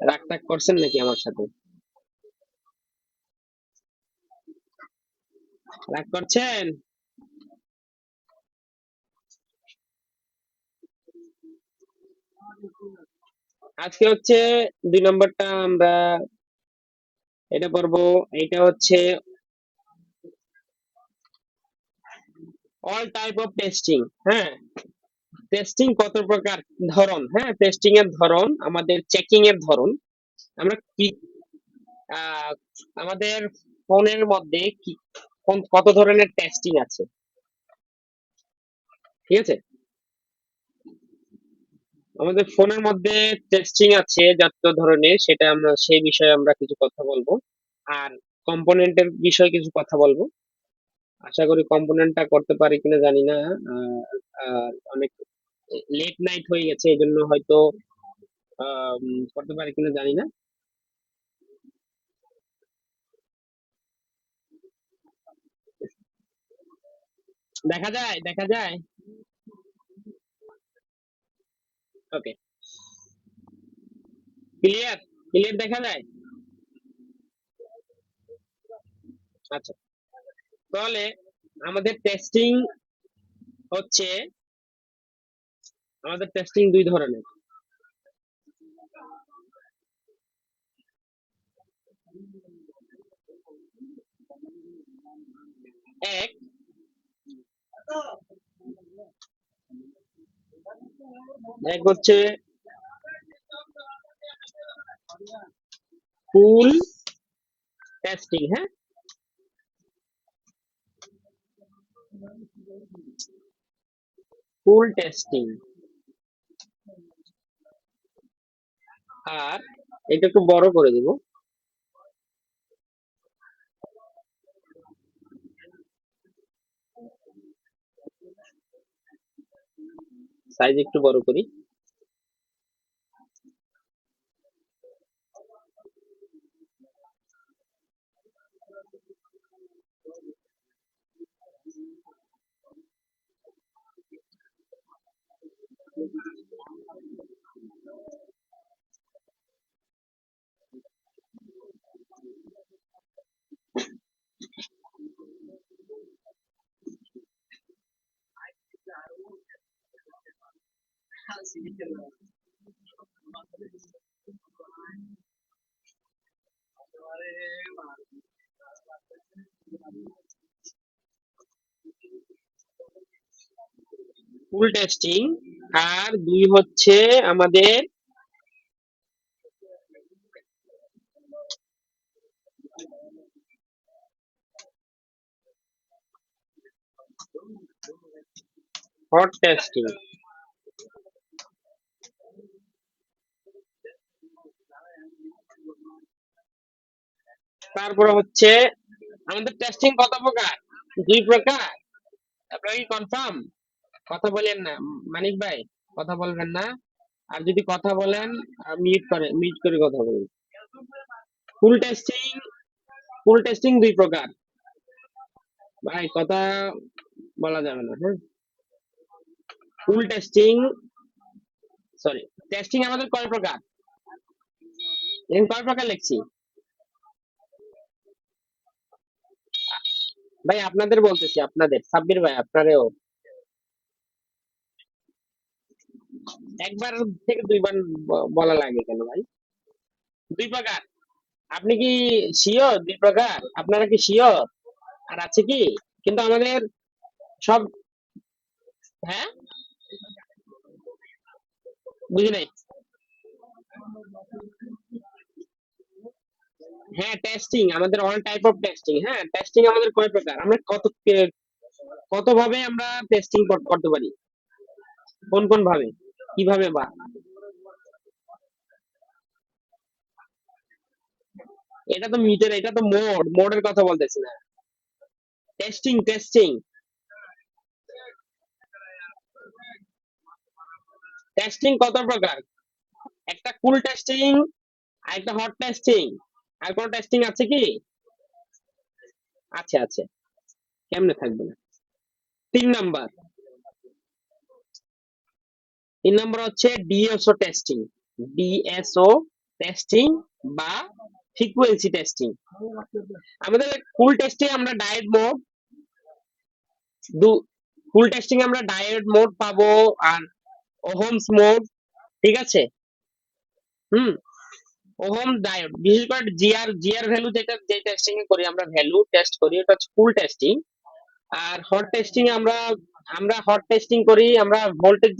রাগ টাগ করছেন নাকি আমার সাথে? রাগ করছেন? আজকে হচ্ছে 2 নম্বরটা আমরা এটা পড়বো। এটা হচ্ছে অল টাইপ অফ টেস্টিং। হ্যাঁ, টেস্টিং কত প্রকার, ধরন। হ্যাঁ, টেস্টিং এর ধরন, আমাদের চেকিং এর ধরন। আমরা কি আহ, আমাদের ফোনের মধ্যে কি কত ধরনের টেস্টিং আছে, ঠিক আছে? আমাদের ফোনের মধ্যে টেস্টিং আছে যত ধরনের, সেটা আমরা সেই বিষয়ে আমরা কিছু কথা বলবো। আর কম্পোনেন্টের বিষয়ে কিছু কথা বলবো। আশা করি কম্পোনেন্টটা করতে পারি কিনা জানি না। অনেক লেট নাইট হয়ে গেছে, এই জন্য হয়তো করতে পারি কিনা জানি না। দেখা যায়, দেখা যায়। ওকে, ক্লিয়ার, ক্লিয়ার দেখা যায়। আচ্ছা, তাহলে আমাদের টেস্টিং হচ্ছে, আমাদের টেস্টিং দুই ধরনের। এক, এক হচ্ছে ফুল টেস্টিং। হ্যাঁ, ফুল টেস্টিং। আর এটা একটু বড় করে দিব, সাইজ একটু বড় করি। ফুল টেস্টিং। আর দুই হচ্ছে আমাদের হট টেস্টিং। তারপরে হচ্ছে আমাদের টেস্টিং কত প্রকার? 2 প্রকার। আপনারা কি কনফার্ম? কথা বলেন না মানিক ভাই, কথা বলবেন না। আর যদি কথা বলেন, মিউট করে কথা বলুন। ফুল টেস্টিং, ফুল টেস্টিং 2 প্রকার। ভাই কথা বলা যাবে না, হ্যাঁ। ফুল টেস্টিং, সরি, টেস্টিং আমাদের কয় প্রকার? এখানে কয় প্রকার লিখছি? ভাই আপনাদের বলতেছি, আপনাদের, সাব্বির ভাই আপনারেও। একবার থেকে 2 বার বলা লাগে কেন ভাই? 2 প্রকার। আপনি কি শিওর 2 প্রকার? আপনারা কি শিওর? আর আছে কি? কিন্তু আমাদের সব, হ্যাঁ, বুঝি নাই। হ্যাঁ, টেস্টিং আমাদের অল টাইপ অফ টেস্টিং। হ্যাঁ, টেস্টিং আমাদের কয় প্রকার, আমরা কত ভাবে আমরা টেস্টিং করতে পারি, কোন কোন ভাবে, কিভাবে বা। এটা তো মিটার, এটা তো মোডের কথা বলতেছি না। টেস্টিং, টেস্টিং, টেস্টিং কত প্রকার? একটা কুল টেস্টিং, আর একটা হট টেস্টিং। আর কোন টেস্টিং আছে কি? আছে, আছে, কেমনে থাকবে না। 3 নাম্বার, 3 নাম্বার হচ্ছে ডিএসও টেস্টিং। ডিএসও টেস্টিং বা ফ্রিকোয়েন্সি টেস্টিং। আমাদের ফুল টেস্টে আমরা ডায়েট মোড ফুল টেস্টিং আমরা ডায়েট মোড পাবো আর ওহমস মোড, ঠিক আছে। হুম, ওহম ডায়োড বিশেষ করে জিআর ভ্যালু যেটা যে টেস্টিং এ করি আমরা ভ্যালু টেস্ট করি ওটা হচ্ছে ফুল টেস্টিং। আর হট টেস্টিং আমরা আমরা হট টেস্টিং করি আমরা ভোল্টেজ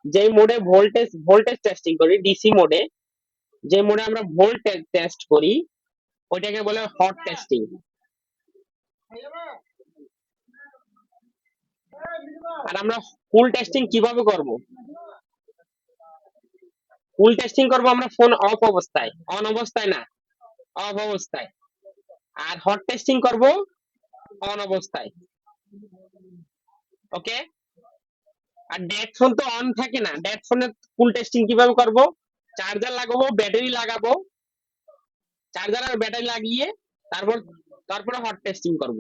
যে মোডে ভোল্টেজ টেস্টিং করি ডিসি মোডে, যে মোডে আমরা ভোল্টেজ টেস্ট করি ওইটাকে বলে হট টেস্টিং। আর আমরা ফুল টেস্টিং কিভাবে করব? ফুল টেস্টিং করব আমরা ফোন অফ অবস্থায়, অন অবস্থায় না, অফ অবস্থায়। আর হট টেস্টিং করব অন অবস্থায়। ওকে। আর ডেড ফোন তো অন থাকে না, ডেড ফোনে ফুল টেস্টিং কিভাবে করব? চার্জার লাগাবো, ব্যাটারি লাগাবো, চার্জার আর ব্যাটারি লাগিয়ে তারপর তারপরে হট টেস্টিং করব।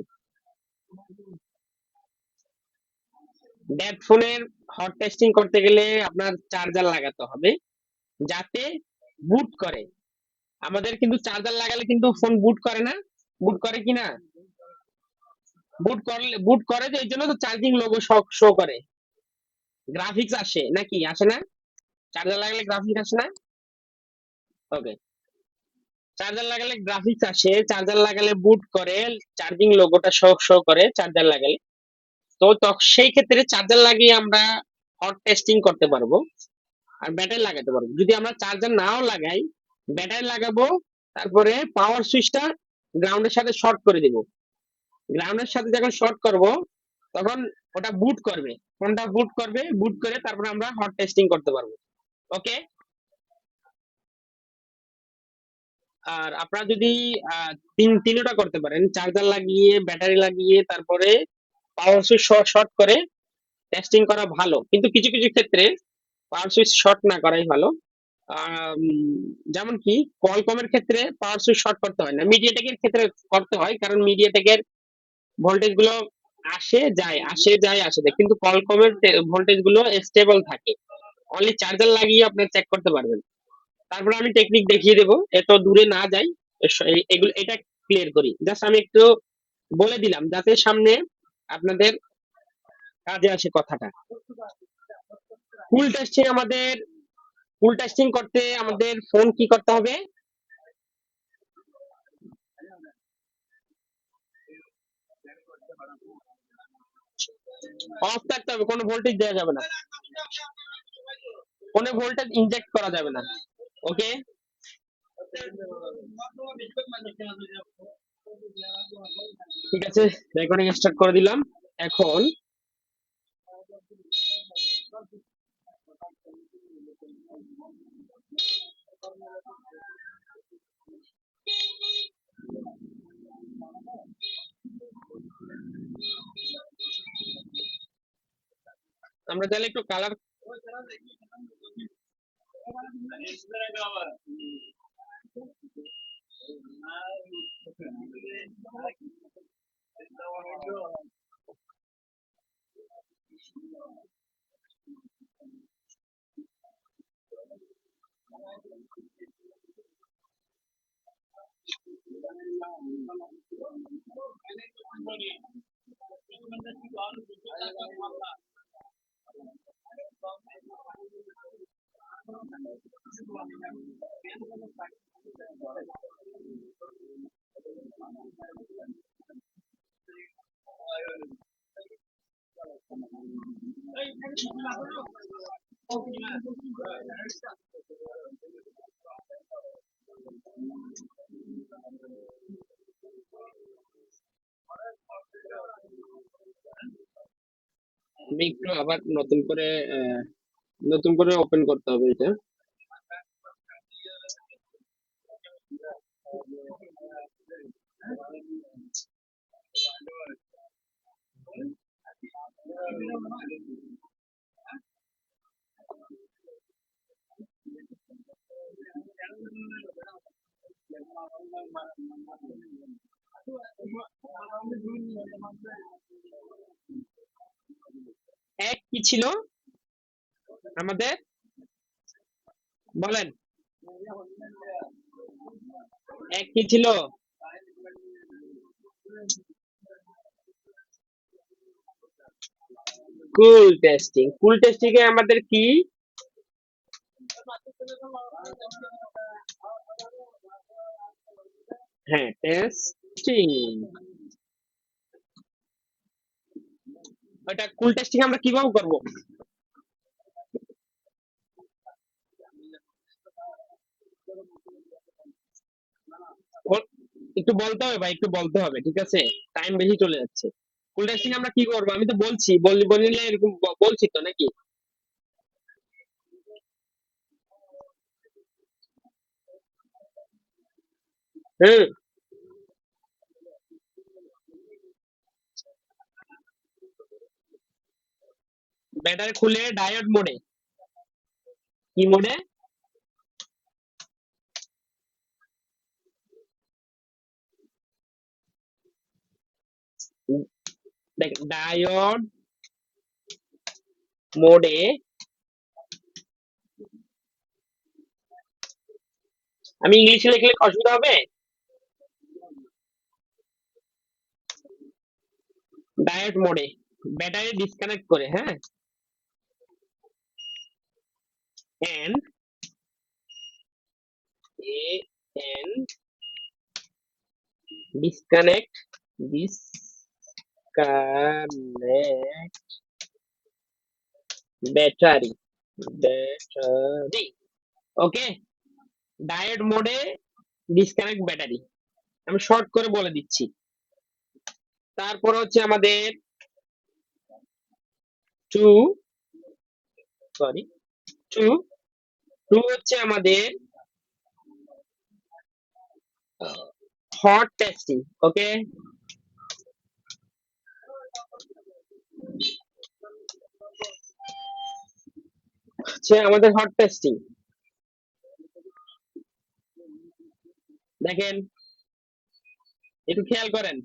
ডেড ফোনের হট টেস্টিং করতে গেলে আপনার চার্জার লাগাতে হবে যাতে বুট করে। আমাদের কিন্তু চার্জার লাগালে কিন্তু ফোন বুট করে না, বুট করে কিনা? বুট করে, যে এই জন্য তো চার্জিং লোগো শো করে, গ্রাফিক্স আসে নাকি আসে না? চার্জার লাগালে গ্রাফিক্স আসে না? ওকে, চার্জার লাগালে গ্রাফিক্স আসে, চার্জার লাগালে বুট করে, চার্জিং লোগোটা শো করে চার্জার লাগালে। তো সেই ক্ষেত্রে চার্জার লাগিয়ে আমরা হট টেস্টিং করতে পারবো আর ব্যাটারি লাগাতে পারবো। যদি আমরা চার্জার নাও লাগাই, ব্যাটারি লাগাবো, তারপরে পাওয়ার সুইচটা গ্রাউন্ডের সাথে শর্ট করে দিব। গ্রাউন্ডের সাথে যখন শর্ট করব তখন ওটা বুট করবে, ফোনটা বুট করবে, বুট করে তারপর আমরা হট টেস্টিং করতে পারবো। ওকে। আর আপনারা যদি তিনটা করতে পারেন, চার্জার লাগিয়ে, ব্যাটারি লাগিয়ে, তারপরে পাওয়ার সুইচ শর্ট করে টেস্টিং করা ভালো, কিন্তু কিছু কিছু ক্ষেত্রে পাওয়ার সুইচ শর্ট না করাই ভালো। যেমন কি কোয়ালকমের ক্ষেত্রে পাওয়ার সুইচ শর্ট করতে হয় না, মিডিয়াটেকের ক্ষেত্রে করতে হয়, কারণ মিডিয়াটেকের ভোল্টেজ গুলো আসে যায়, কিন্তু কোয়ালকমের ভোল্টেজ গুলো স্টেবল থাকে। অনলি চার্জার লাগিয়ে আপনি চেক করতে পারবেন। তারপরে আমি টেকনিক দেখিয়ে দেবো, এত দূরে না যাই, এগুলো এটা ক্লিয়ার করি, জাস্ট আমি একটু বলে দিলাম যাতে সামনে আপনাদের কাজে আসে কথাটা। ফুল টেস্টিং আমাদের ফুল টেস্টিং করতে আমাদের ফোন কি করতে হবে? অফ থাকতে হবে, কোনো ভোল্টেজ দেওয়া যাবে না, কোনো ভোল্টেজ ইনজেক্ট করা যাবে না। ওকে, ঠিক আছে, রেকর্ডিং স্টার্ট করে দিলাম। এখন আমরা তাহলে একটু কালার আমি একটু আবার নতুন করে ওপেন করতে হবে এটা। এক কি ছিল আমাদের, বলেন? এক কি ছিল? কুল টেস্টিং এ আমাদের কি? হ্যাঁ, টেস্টিং। ওটা কুল টেস্টিং আমরা কিভাবে করব? একটু বলতে হবে ভাই, একটু বলতে হবে, ঠিক আছে? টাইম বেশি চলে যাচ্ছে। কুল টেস্টিং আমরা কি করব? আমি তো বলছি, বললে এরকম বলছি তো নাকি? হুম। ব্যাটারি খুলে ডায়োড মোডে। কি মোডে? দেখ, ডায়োড মোডে। আমি ইংলিশে লিখলে অসুবিধা হবে? ডায়োড মোডে ব্যাটারি ডিসকানেক্ট করে, হ্যাঁ। And N disconnect disconnect battery battery. Okay, diode মোডে ডিসকানেক্ট ব্যাটারি। আমি শর্ট করে বলে দিচ্ছি। তারপর হচ্ছে আমাদের টু, সরি, টু টু হচ্ছে আমাদের হট টেস্টিং। ওকে, হচ্ছে আমাদের হট টেস্টিং। দেখেন, একটু খেয়াল করেন।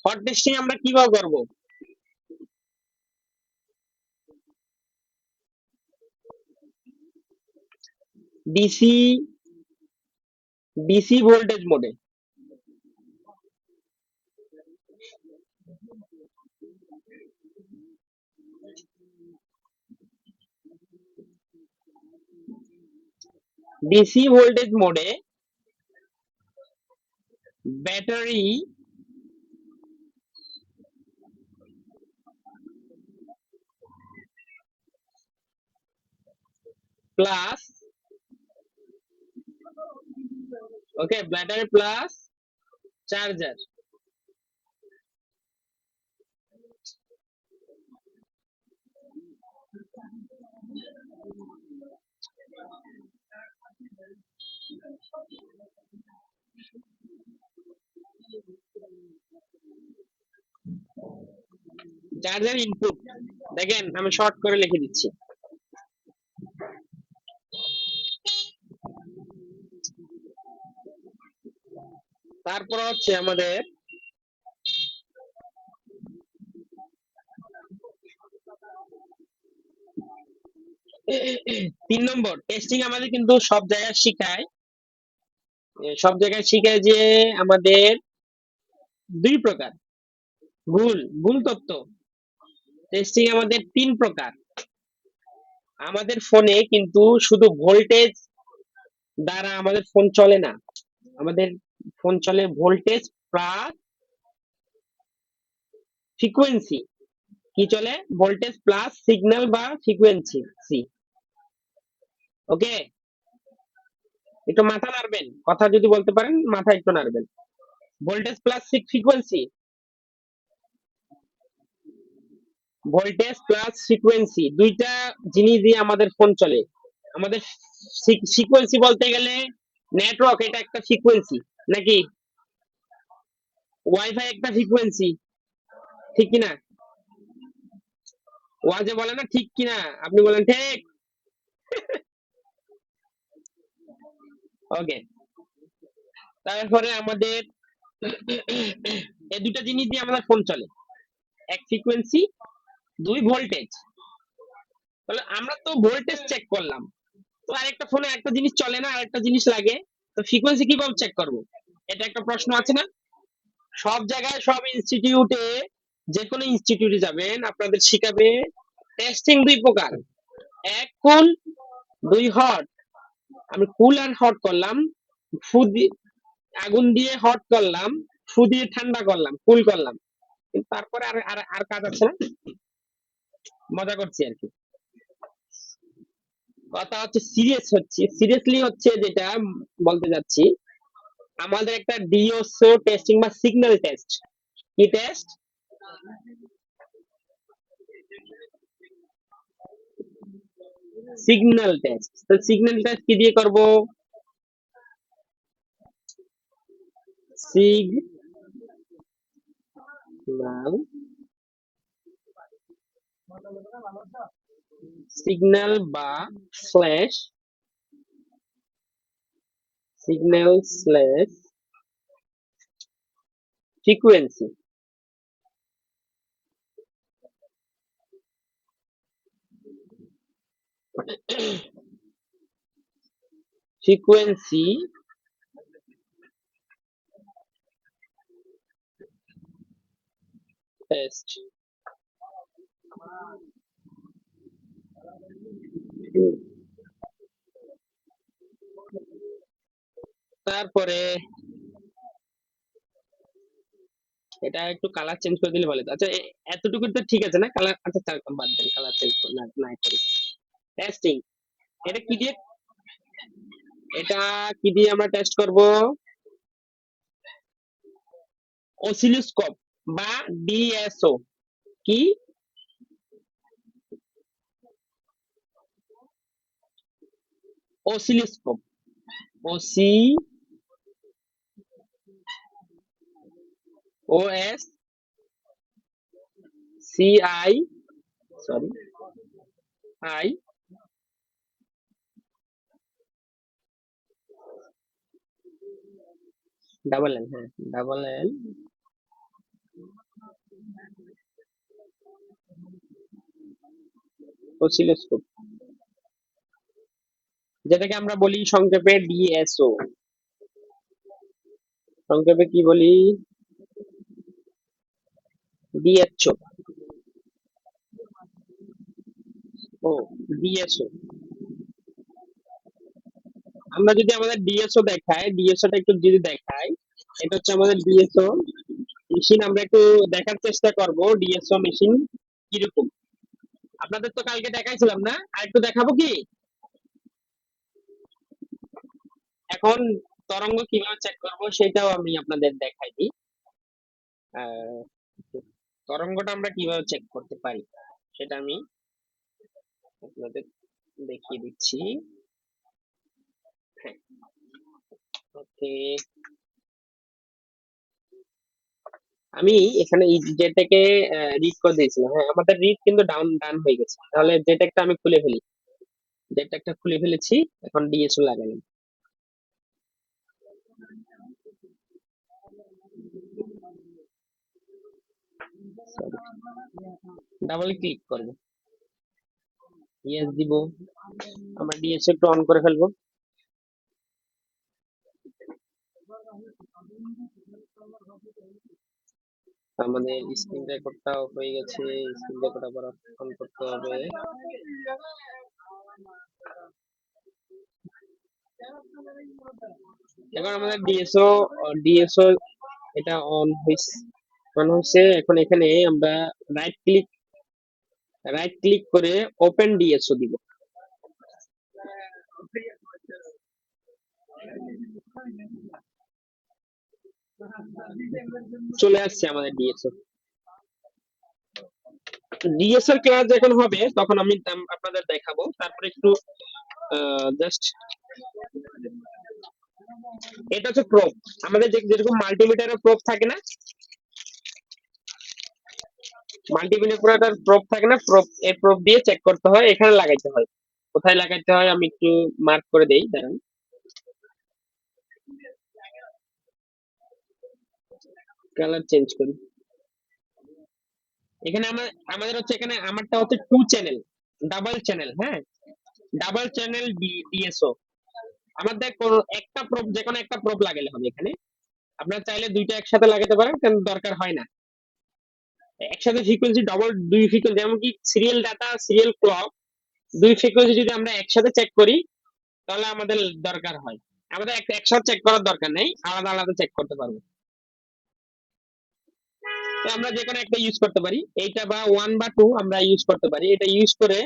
হট টেস্টিং আমরা কিভাবে করব? ডিসি ডিসি ভোল্টেজ মোডে। ডিসি ভোল্টেজ মোডে ব্যাটারি প্লাস, ওকে, battery plus charger. Charger input. দেখেন, আমি শর্ট করে লিখে দিচ্ছি। তারপর হচ্ছে আমাদের 3 নম্বর টেস্টিং আমাদের কিন্তু সব জায়গায় শিখায়, সব জায়গায় শিখায় যে আমাদের 2 প্রকার। ভুল, ভুল তথ্য। টেস্টিং আমাদের 3 প্রকার। আমাদের ফোনে কিন্তু শুধু ভোল্টেজ দ্বারা আমাদের ফোন চলে না। আমাদের ফোন চলে ভোল্টেজ প্লাস ফ্রিকোয়েন্সি। কি চলে? ভোল্টেজ প্লাস সিগন্যাল বা ফ্রিকোয়েন্সি সি। ওকে, একটু মাথা নাড়বেন, কথা যদি বলতে পারেন মাথা একটু নাড়বেন। Voltage plus frequency, voltage plus frequency দুইটা জিনিস দিয়ে আমাদের ফোন চলে। আমাদের ফ্রিকোয়েন্সি বলতে গেলে নেটওয়ার্ক, এটা একটা ফ্রিকোয়েন্সি নাকি? ওয়াইফাই একটা ফ্রিকোয়েন্সি, ঠিক কিনা? ওয়াজে বলে না ঠিক কিনা, আপনি বলেন ঠিক। ওকে, তারপরে আমাদের দুটা জিনিস দিয়ে আমাদের ফোন চলে, এক ফ্রিকোয়েন্সি, দুই ভোল্টেজ। তাহলে আমরা তো ভোল্টেজ চেক করলাম, তো আরেকটা ফোনে একটা জিনিস চলে না, আরেকটা জিনিস লাগে, তো ফ্রিকোয়েন্সি কিভাবে চেক করব? এটা একটা প্রশ্ন আছে না? সব জায়গায় সব ইনস্টিটিউটে, যে কোনো ইনস্টিটিউটে যাবেন আপনাদের শিখাবে টেস্টিং দুই প্রকার, এক কুল, দুই হট। আমি কুল আর হট করলাম, ফু দিয়ে আগুন দিয়ে হট করলাম, ফু দিয়ে ঠান্ডা করলাম, কুল করলাম, কিন্তু তারপরে আর আর আর কাজ আছে না? মজা করছি আর কি। কথা হচ্ছে সিরিয়াসলি হচ্ছে যেটা বলতে যাচ্ছি, আমাদের একটা ডিওসো টেস্টিং বা সিগন্যাল টেস্ট। কি টেস্ট? Signal test. তো সিগন্যাল টেস্ট কি দিয়ে করব? সিগন্যাল সিগন্যাল বা slash signal slash frequency. Frequency test. তারপরে এটা একটু কালার চেঞ্জ করে দিলে ভালো হতো। আচ্ছা এতটুকু তো ঠিক আছে না? কালার, আচ্ছা বাদ দেন, কালার চেঞ্জ না না করি। টেস্টিং, এটা কি দিয়ে, এটা কি দিয়ে আমরা টেস্ট করব? অসিলোস্কোপ বা ডিএসও। কি? Oscilloscope, OC O S C I, sorry, I double L, হ্যাঁ ডাবল এল, অসিলোস্কোপ, যেটাকে আমরা বলি সংক্ষেপে ডিএসও। সংক্ষেপে কি বলি? ডিএসও। ও, ডিএসও। আমরা যদি আমাদের ডিএসও দেখাই, ডিএসও টা একটু যদি দেখাই, এটা হচ্ছে আমাদের ডিএসও মেশিন। আমরা একটু দেখার চেষ্টা করব ডিএসও মেশিন কিরকম। আপনাদের তো কালকে দেখাইছিলাম না, আর একটু দেখাবো কি? এখন তরঙ্গ কিভাবে চেক করব সেটাও আমি আপনাদের দেখাই দিই। আহ, তরঙ্গটা আমরা কিভাবে চেক করতে পারি সেটা আমি আপনাদের দেখিয়ে দিচ্ছি। হ্যাঁ, ওকে। আমি এখানে এই যেটাকে রিড করে দিয়েছিলাম, হ্যাঁ আমাদের রিড কিন্তু ডাউন ডান হয়ে গেছে, তাহলে যেটা আমি খুলে ফেলি, যেটা একটা খুলে ফেলেছি, এখন ডিএসও লাগালাম। ডাবল ক্লিক করব, ইয়েস দিব, আমরা ডিএসও একটু অন করে ফেলবো। আমাদের স্ক্রিন রেকর্ডটা অফ হয়ে গেছে, স্ক্রিন রেকর্ড আবার অন করতে হবে। এখন আমাদের ডিএসও এটা অন হয়েছে। এখন এখানে আমরা রাইট ক্লিক করে ওপেন ডিএসও দিব। চলে আসছে আমাদের ডিএসও। ডিএসএল ক্লাস যখন হবে তখন আমি আপনাদের দেখাবো। তারপরে একটু জাস্ট, এটা হচ্ছে প্রোব। আমাদের যেরকম মাল্টিমিটারের প্রোব থাকে না, মাল্টিমিটারের প্রোব থাকে না, প্রোব, এই প্রোব দিয়ে চেক করতে হয়, এখানে লাগাইতে হয়। কোথায় লাগাইতে হয় আমি একটু মার্ক করে দেই, দাঁড়ান। কালার চেঞ্জ করি। এখানে আমাদের হচ্ছে, এখানে আমারটা হচ্ছে 2 চ্যানেল, ডাবল চ্যানেল। হ্যাঁ, ডাবল চ্যানেল ডিএসও। আমাদের একটা প্রোব, যে কোনো একটা প্রোব লাগালে হবে এখানে। আপনারা চাইলে দুইটা একসাথে লাগাতে পারেন, কিন্তু দরকার হয় না। একসাথে ফ্রিকোয়েন্সি ডবল, দুই ফ্রিকোয়েন্সি, যেমন কি সিরিয়াল ডাটা, সিরিয়াল ক্লক, দুই ফ্রিকোয়েন্সি যদি আমরা একসাথে চেক করি তাহলে আমাদের দরকার হয়। আমাদের একসাথে চেক করার দরকার নেই, আলাদা আলাদা চেক করতে পারবো। তো আমরা যে কোনো একটা ইউজ করতে পারি, এইটা বা 1 বা 2 আমরা ইউজ করতে পারি। এটা ইউজ করে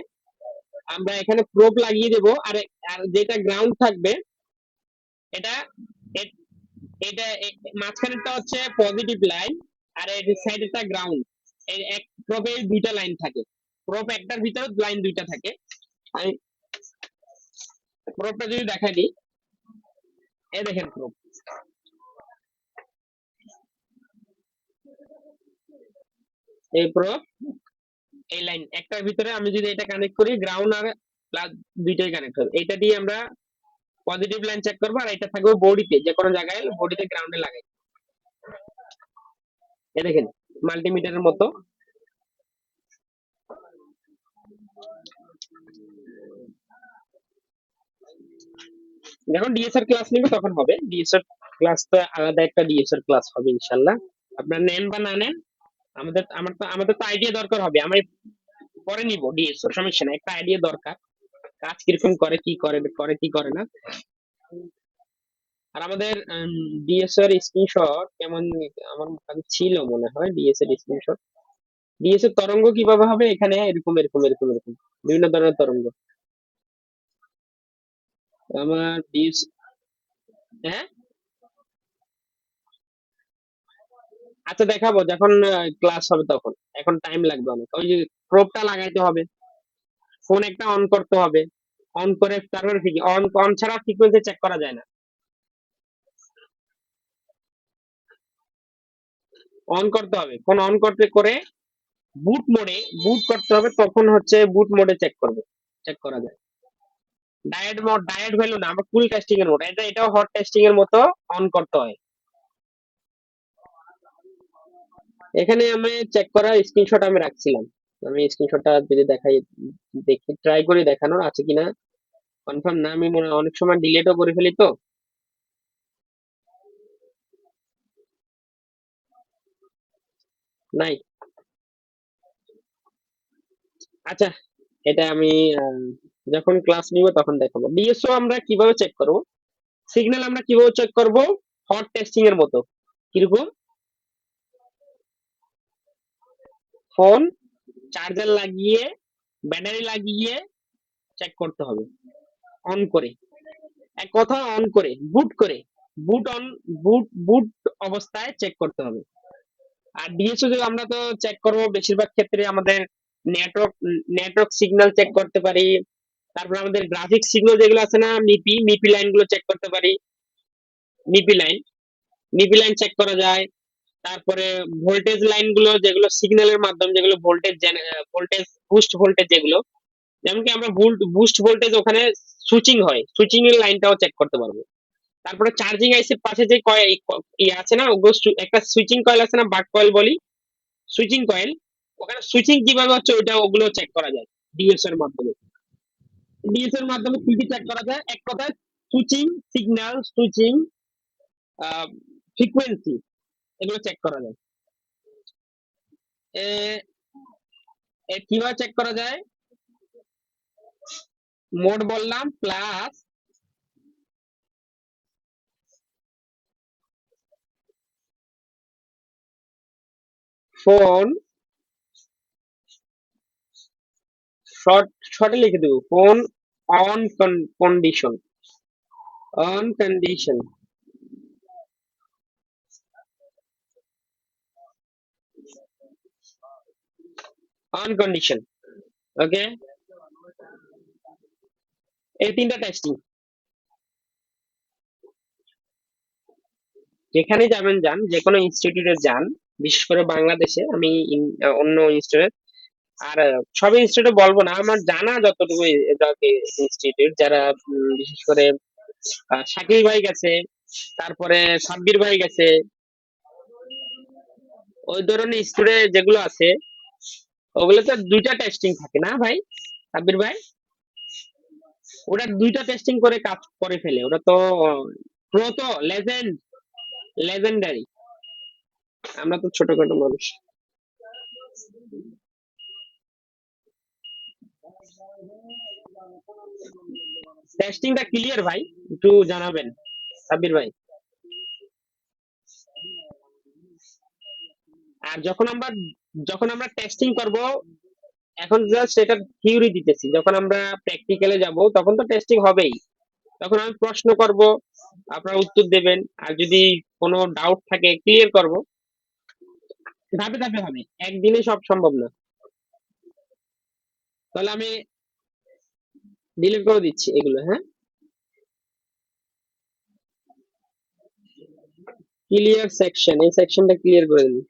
আমরা এখানে প্রোব লাগিয়ে দেবো। আর যেটা গ্রাউন্ড থাকবে, এটা এটা মাঝখানেরটা হচ্ছে পজিটিভ লাইন, আর এর সাইডেরটা গ্রাউন্ড। এই এক প্রোবে দুইটা লাইন থাকে, প্রোব একটার ভিতরে লাইন দুইটা থাকে। আমি প্রোবটা যদি দেখাই দিই, এই দেখেন প্রোব, এই প্রোব, এই লাইন একটার ভিতরে আমি যদি এটা কানেক্ট করি, গ্রাউন্ড আর প্লাস দুইটাই কানেক্ট হবে। এইটা দিয়ে আমরা পজিটিভ লাইন চেক করবো, আর এটা থাকবে বডিতে, যে কোনো জায়গায় বডিতে গ্রাউন্ডে লাগাই। এই দেখেন মাল্টিমিটারের মতো। যখন ডিএসআর ক্লাস নিবে তখন হবে, ডিএসআর ক্লাস তো আলাদা একটা ডিএসআর ক্লাস হবে ইনশাল্লাহ। আপনারা নেন বা না নেন, আমাদের তো আইডিয়া দরকার হবে। আমি পরে নিব ডিএসআর, সমস্যা না, একটা আইডিয়া দরকার, কাজ কিরকম করে, কি করে করে কি করে না। আর আমাদের ডিএসআর স্ক্রিনশট কেমন, আমার কাছে ছিল মনে হয় ডিএসআর স্ক্রিনশট। ডিএসআর তরঙ্গ কিভাবে হবে, এখানে এরকম এরকম এরকম এরকম বিভিন্ন ধরনের তরঙ্গ আমার ডিএস। হ্যাঁ, আচ্ছা দেখাবো যখন ক্লাস হবে তখন, এখন টাইম লাগবে অনেক। ওই যে প্রোবটা লাগাইতে হবে, ফোন একটা অন করতে হবে, অন করে তারপরে অন অন ছাড়া ফ্রিকোয়েন্সি চেক করা যায় না। অন করতে হবে, ফোন অন করতে করে বুট মোডে, বুট করতে হবে, তখন হচ্ছে বুট মোডে চেক করবে, চেক করা যায়। ডায়েট মোড, ডায়েট ভ্যালু না, আমরা ফুল টেস্টিং এর মোড, এটাও হট টেস্টিং এর মতো অন করতে হয়। এখানে আমি চেক করা স্ক্রিনশট আমি রাখছিলাম, আমি স্ক্রিনশটটা যদি দেখাই, দেখি ট্রাই করে দেখানোর আছে কিনা, কনফার্ম না, আমি মনে হয় অনেক সময় ডিলেটও করে ফেলি তো। নাই, আচ্ছা, এটা আমি আহ, যখন ক্লাস নিব তখন দেখাবো। ডিএসও আমরা কিভাবে চেক করব, সিগন্যাল আমরা কিভাবে চেক করব, হট টেস্টিং এর মতো। কিরকম, ফোন চার্জার লাগিয়ে, ব্যাটারি লাগিয়ে চেক করতে হবে, অন করে, এক কথা অন করে, বুট করে, বুট অন, বুট বুট অবস্থায় চেক করতে হবে। আর ডিএসও যে আমরা তো চেক করব বেশিরভাগ ক্ষেত্রে আমাদের নেটওয়ার্ক, নেটওয়ার্ক সিগন্যাল চেক করতে পারি। তারপর আমাদের গ্রাফিক সিগন্যাল যেগুলো আছে না, মিপি মিপি লাইন গুলো চেক করতে পারি, মিপি লাইন, মিপি লাইন চেক করা যায়। তারপরে ভোল্টেজ লাইন গুলো, যেগুলো সিগন্যালের মাধ্যমে, যেগুলো ভোল্টেজ, ভোল্টেজ বুস্ট ভোল্টেজ যেগুলো, যেমন কি আমরা বুস্ট ভোল্টেজ ওখানে সুইচিং হয়, সুইচিং এর লাইনটাও চেক করতে পারবো। তারপরে চার্জিং আইসির পাশে যে ইয়ে আছে না, ওগুলো একটা সুইচিং কয়েল আছে না, বাক কয়েল বলি, সুইচিং কয়েল, ওখানে সুইচিং কিভাবে হচ্ছে ওইটা, ওগুলো চেক করা যায় ডিএস এর মাধ্যমে। ডিএস এর মাধ্যমে কি কি চেক করা যায়, এক কথায় সুইচিং সিগন্যাল, সুইচিং ফ্রিকোয়েন্সি, এগুলো চেক করা যায়। কিভাবে চেক করা যায়, মোড বললাম, প্লাস ফোন, শর্টে লিখে দেবো, phone on condition, on condition, on condition. ওকে, এই তিনটা টেস্টিং যেখানে যাবেন যান, যে কোনো ইনস্টিটিউটে যান, বিশেষ করে বাংলাদেশে, আমি অন্য ইনস্টিটিউট, আর সব ইনস্টিটিউটে বলবো না, আমার জানা যতটুকু ইনস্টিটিউট, যারা বিশেষ করে শাকিল ভাই গেছে, তারপরে সাব্বির ভাই গেছে, ওই ধরনের স্টুডেন্ট যেগুলো আছে ওগুলো তো দুইটা টেস্টিং থাকে না ভাই, সাব্বির ভাই? ওটা দুইটা টেস্টিং করে কাজ করে ফেলে, ওটা তো প্রো, তো লেজেন্ডারি। আমরা তো ছোটখাটো মানুষ। টেস্টিংটা ক্লিয়ার ভাই, একটু জানাবেন সাব্বির ভাই। আর যখন আমরা টেস্টিং করব, এখন জাস্ট এটা থিওরি দিতেছি, যখন আমরা প্র্যাকটিক্যালে যাব তখন তো টেস্টিং হবেই। তখন আমি প্রশ্ন করব, আপনারা উত্তর দেবেন, আর যদি কোনো ডাউট থাকে ক্লিয়ার করব। ধাপে ধাপে হবে, একদিনে সব সম্ভব না। তাহলে আমি ডিলিট করে দিচ্ছি এগুলো, হ্যাঁ। ক্লিয়ার সেকশন, এই সেকশনটা ক্লিয়ার করে দিন।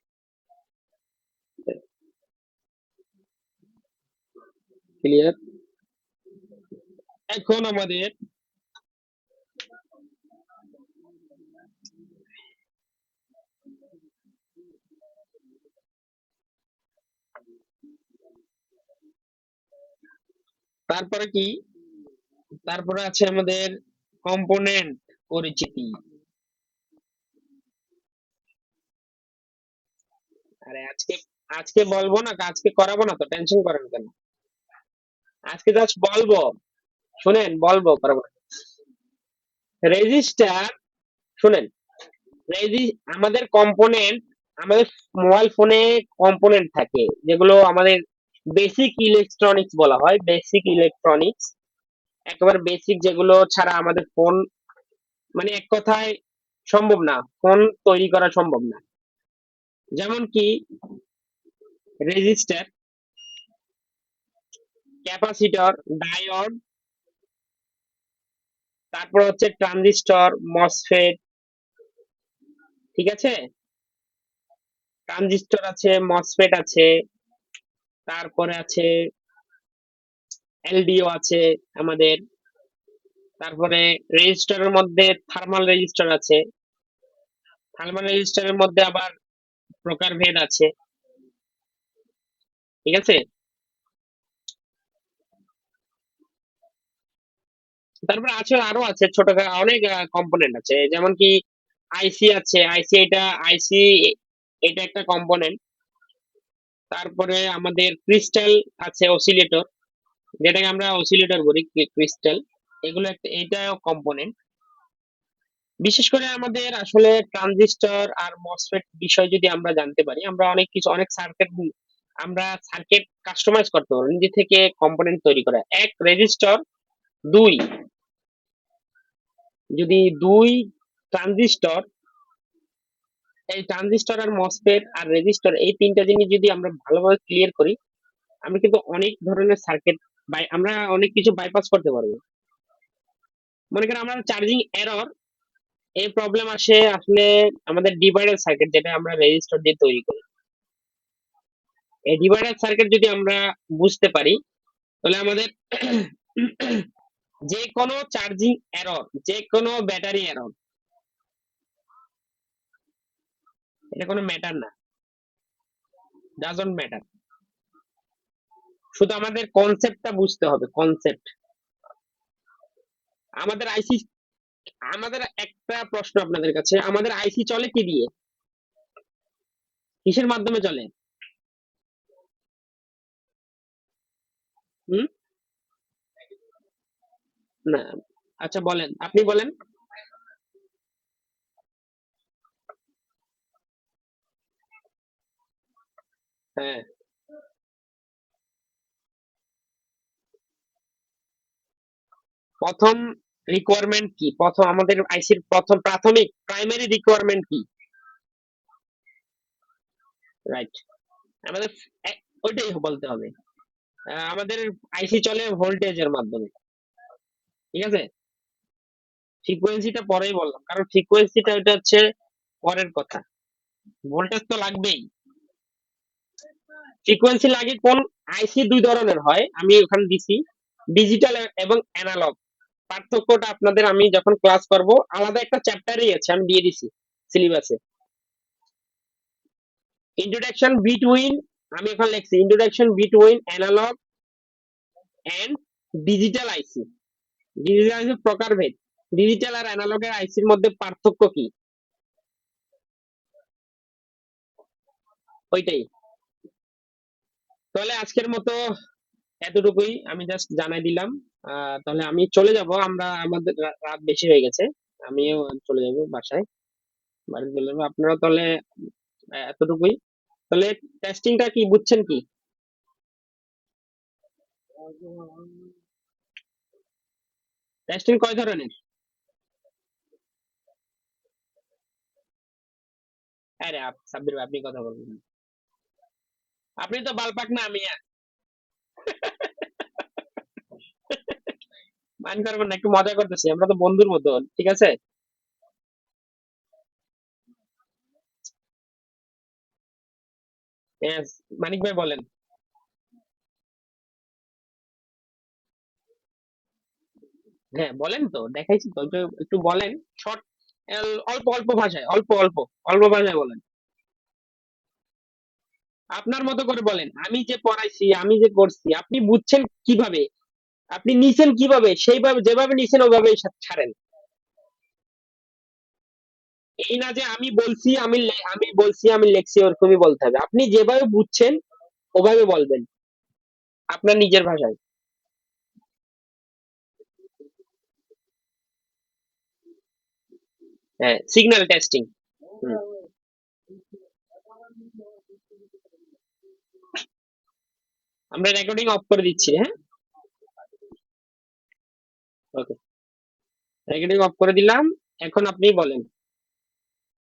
ক্লিয়ার। এখন আমাদের তারপরে কি, তারপরে আছে আমাদের কম্পোনেন্ট পরিচিতি। আরে আজকে আজকে বলবো না, আজকে করাবো না তো, টেনশন করেন কেন? আজকে জাস্ট বলবো, শুনেন, বলবো, করাবো না। রেজিস্টার, শুনেন, রেজি আমাদের কম্পোনেন্ট, আমাদের মোবাইল ফোনে কম্পোনেন্ট থাকে যেগুলো আমাদের বেসিক ইলেকট্রনিক্স বলা হয়, বেসিক ইলেকট্রনিক্স। একেবারে বেসিক, যেগুলো ছাড়া আমাদের ফোন, মানে এক কথায় সম্ভব না, ফোন তৈরি করা সম্ভব না। যেমন কি রেজিস্টার, ক্যাপাসিটর, ডায়োড, তারপর হচ্ছে ট্রানজিস্টর, মসফেট। ঠিক আছে, ট্রানজিস্টর আছে, মসফেট আছে, তারপরে আছে এলডিও আছে আমাদের। তারপরে রেজিস্টারের মধ্যে থার্মাল রেজিস্টার আছে, থার্মাল রেজিস্টারের মধ্যে আবার প্রকারভেদ আছে। ঠিক আছে, তারপরে আছে, আরো আছে ছোট অনেক কম্পোনেন্ট আছে, যেমন কি আইসি আছে, আইসি এটা একটা কম্পোনেন্ট। তারপরে আমাদের ক্রিস্টাল আছে, অসিলেটর, যেটাকে আমরা অসিলেটর বলি, ক্রিস্টাল। এগুলো একটা, এটাও কম্পোনেন্ট। বিশেষ করে আমাদের আসলে ট্রানজিস্টর আর মসফেট বিষয় যদি আমরা জানতে পারি, আমরা অনেক কিছু, অনেক সার্কিট, আমরা সার্কিট কাস্টমাইজ করতে পারবো নিজে থেকে, কম্পোনেন্ট তৈরি করা। এক রেজিস্টর, দুই, যদি দুই ট্রানজিস্টর, এই ট্রানজিস্টর আর মসফেট আর রেজিস্টর, এই তিনটা জিনিস যদি আমরা ভালোভাবে ক্লিয়ার করি, আমরা কিন্তু অনেক ধরনের সার্কিট আমরা অনেক কিছু বাইপাস করতে পারবো। মনে করেন আমরা চার্জিং এরর, এই প্রবলেম আসে আসলে আমাদের ডিভাইডার সার্কিট, যেটা আমরা রেজিস্টর দিয়ে তৈরি করি। এই ডিভাইডার সার্কিট যদি আমরা বুঝতে পারি, তাহলে আমাদের যে কোনো চার্জিং এরর, যে কোনো ব্যাটারি এরর, এটা কোনো ম্যাটার না, ডাজন্ট ম্যাটার। শুধু আমাদের কনসেপ্টটা বুঝতে হবে, কনসেপ্ট। আমাদের আইসি, আমাদের একটা প্রশ্ন আপনাদের কাছে, আমাদের আইসি চলে কি দিয়ে, কিসের মাধ্যমে চলে? হুম, না, আচ্ছা বলেন, আপনি বলেন। হ্যাঁ, প্রথম রিকোয়ারমেন্ট কি, প্রথম আমাদের আইসির প্রথম প্রাথমিক প্রাইমারি রিকোয়ারমেন্ট কি? রাইট, আমাদের ওইটাই বলতে হবে। আমাদের আইসি চলে ভোল্টেজের মাধ্যমে। ঠিক আছে, ফ্রিকোয়েন্সিটা পরেই বললাম, কারণ ফ্রিকোয়েন্সিটা এটা হচ্ছে পরের কথা, ভোল্টেজ তো লাগবেই। ফ্রিকোয়েন্সি লাগে কোন, আইসি দুই ধরনের হয়, আমি ওখানে দিছি, ডিজিটাল এবং অ্যানালগ। পার্থক্যটা আপনাদের আমি যখন ক্লাস করব, আলাদা একটা চ্যাপ্টারই আছে, আমি দিয়ে দিছি সিলেবাসে। ইন্ট্রোডাকশন বিটুইন, আমি এখন লিখছি introduction between analogue and digital IC. Digital আইসির প্রকারভেদ, ডিজিটাল আর অ্যানালগের আইসির মধ্যে পার্থক্য কি, ওইটাই। তাহলে আজকের মতো এতটুকুই আমি জাস্ট জানাই দিলাম। তাহলে আমি চলে যাব, আমরা আমাদের রাত বেশি হয়ে গেছে, আমিও চলে যাব বাসায়, বাড়িতে চলে যাবো। আপনারা তাহলে এতটুকুই। তাহলে টেস্টিংটা কি বুঝছেন কি? টেস্টিং কয় ধরনের? আরে সাব্বির ভাই, আপনি কথা বলবেন না। আপনি তো বালপাক না আমি মান করবেন না, একটু মজা করতেছি, আমরা তো বন্ধুর মতো, ঠিক আছে? Yes, মানিক ভাই বলেন। হ্যাঁ বলেন তো, দেখাইছি তো, একটু একটু বলেন। শর্ট, অল্প অল্প ভাষায়, অল্প অল্প অল্প ভাষায় বলেন। আপনার মতো করে বলেন, আমি যে পড়াইছি, আমি যে করছি, আপনি বুঝছেন কিভাবে, আপনি নিছেন কিভাবে, সেইভাবে যেভাবে নিছেন ওইভাবেই ছাড়েন। এই না যে আমি বলছি, আমি বলছি আমি লেখছি, ওরকমই বলতে হবে। আপনি যেভাবে বুঝছেন ওভাবে বলবেন, আপনার নিজের ভাষায়। হ্যাঁ, সিগন্যাল টেস্টিং। আমরা রেকর্ডিং অফ করে দিচ্ছি, হ্যাঁ। ওকে, রেকর্ডিং অফ করে দিলাম, এখন আপনি বলেন।